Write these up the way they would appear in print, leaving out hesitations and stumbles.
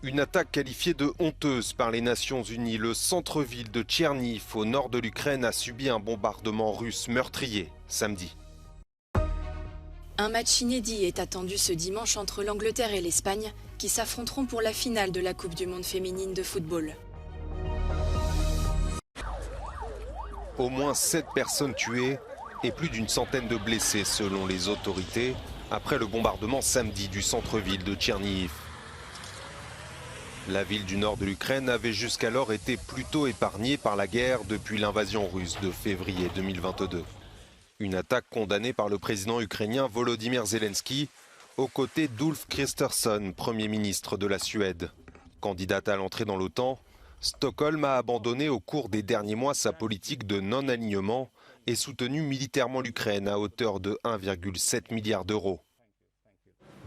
Une attaque qualifiée de honteuse par les Nations Unies. Le centre-ville de Tcherniv, au nord de l'Ukraine, a subi un bombardement russe meurtrier samedi. Un match inédit est attendu ce dimanche entre l'Angleterre et l'Espagne, qui s'affronteront pour la finale de la Coupe du Monde féminine de football. Au moins 7 personnes tuées et plus d'une centaine de blessés selon les autorités, après le bombardement samedi du centre-ville de Tcherniv. La ville du nord de l'Ukraine avait jusqu'alors été plutôt épargnée par la guerre depuis l'invasion russe de février 2022. Une attaque condamnée par le président ukrainien Volodymyr Zelensky, aux côtés d'Ulf Kristersson, Premier ministre de la Suède. Candidate à l'entrée dans l'OTAN, Stockholm a abandonné au cours des derniers mois sa politique de non-alignement et soutenu militairement l'Ukraine à hauteur de 1,7 milliard d'euros.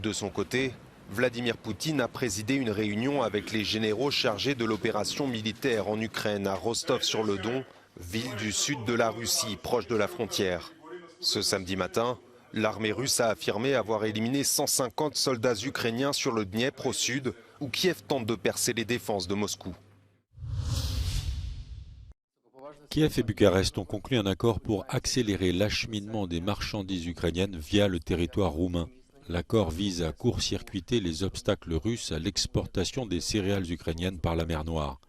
De son côté, Vladimir Poutine a présidé une réunion avec les généraux chargés de l'opération militaire en Ukraine à Rostov-sur-le-Don, ville du sud de la Russie, proche de la frontière. Ce samedi matin, l'armée russe a affirmé avoir éliminé 150 soldats ukrainiens sur le Dniepr au sud, où Kiev tente de percer les défenses de Moscou. Kiev et Bucarest ont conclu un accord pour accélérer l'acheminement des marchandises ukrainiennes via le territoire roumain. L'accord vise à court-circuiter les obstacles russes à l'exportation des céréales ukrainiennes par la mer Noire.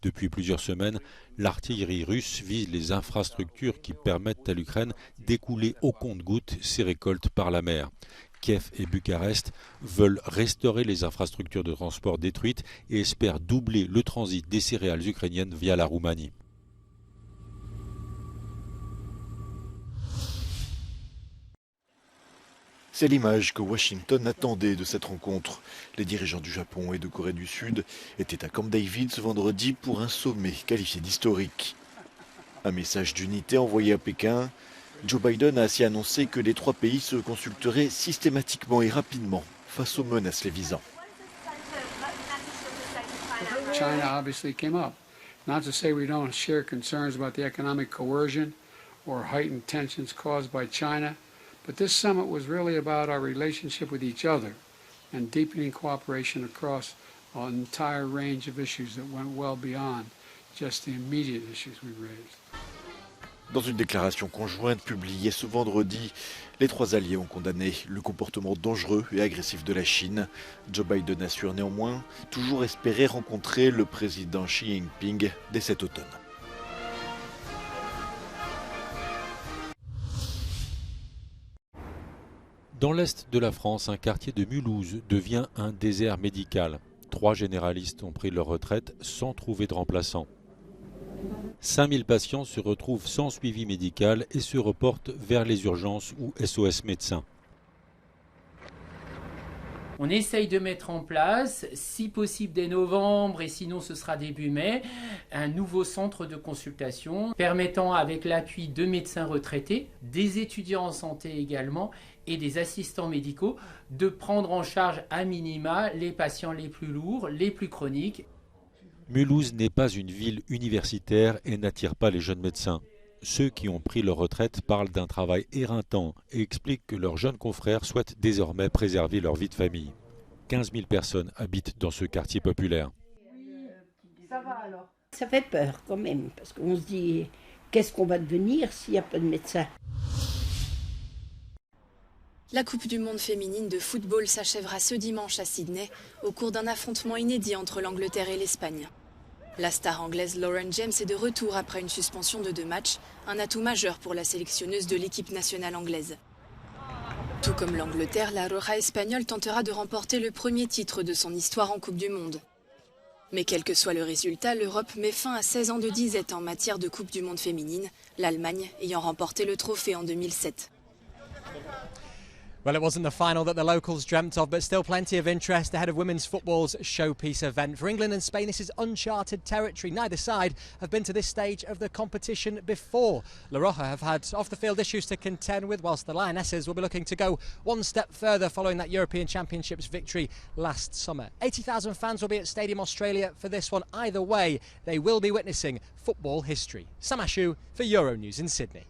Depuis plusieurs semaines, l'artillerie russe vise les infrastructures qui permettent à l'Ukraine d'écouler au compte-gouttes ses récoltes par la mer. Kiev et Bucarest veulent restaurer les infrastructures de transport détruites et espèrent doubler le transit des céréales ukrainiennes via la Roumanie. C'est l'image que Washington attendait de cette rencontre. Les dirigeants du Japon et de Corée du Sud étaient à Camp David ce vendredi pour un sommet qualifié d'historique. Un message d'unité envoyé à Pékin. Joe Biden a ainsi annoncé que les trois pays se consulteraient systématiquement et rapidement face aux menaces les visant. China obviously came up. Not to say we don't share concerns about the economic coercion or heightened tensions caused by China. But this summit was really about our relationship with each other and deepening cooperation across an entire range of issues that went well beyond just the immediate issues we raised. Dans une déclaration conjointe publiée ce vendredi, les trois alliés ont condamné le comportement dangereux et agressif de la Chine. Joe Biden assure néanmoins toujours espérer rencontrer le président Xi Jinping dès cet automne. Dans l'est de la France, un quartier de Mulhouse devient un désert médical. 3 généralistes ont pris leur retraite sans trouver de remplaçant. 5000 patients se retrouvent sans suivi médical et se reportent vers les urgences ou SOS médecins. On essaye de mettre en place, si possible dès novembre et sinon ce sera début mai, un nouveau centre de consultation permettant avec l'appui de médecins retraités, des étudiants en santé également et des assistants médicaux de prendre en charge à minima les patients les plus lourds, les plus chroniques. Mulhouse n'est pas une ville universitaire et n'attire pas les jeunes médecins. Ceux qui ont pris leur retraite parlent d'un travail éreintant et expliquent que leurs jeunes confrères souhaitent désormais préserver leur vie de famille. 15 000 personnes habitent dans ce quartier populaire. Ça va alors? Ça fait peur quand même, parce qu'on se dit, qu'est-ce qu'on va devenir s'il n'y a pas de médecin? La Coupe du Monde féminine de football s'achèvera ce dimanche à Sydney, au cours d'un affrontement inédit entre l'Angleterre et l'Espagne. La star anglaise Lauren James est de retour après une suspension de 2 matchs, un atout majeur pour la sélectionneuse de l'équipe nationale anglaise. Tout comme l'Angleterre, la Roja espagnole tentera de remporter le premier titre de son histoire en Coupe du Monde. Mais quel que soit le résultat, l'Europe met fin à 16 ans de disette en matière de Coupe du Monde féminine, l'Allemagne ayant remporté le trophée en 2007. Well, it wasn't the final that the locals dreamt of, but still plenty of interest ahead of women's football's showpiece event. For England and Spain, this is uncharted territory. Neither side have been to this stage of the competition before. La Roja have had off-the-field issues to contend with, whilst the Lionesses will be looking to go one step further following that European Championships victory last summer. 80,000 fans will be at Stadium Australia for this one. Either way, they will be witnessing football history. Sam Ashu for Euronews in Sydney.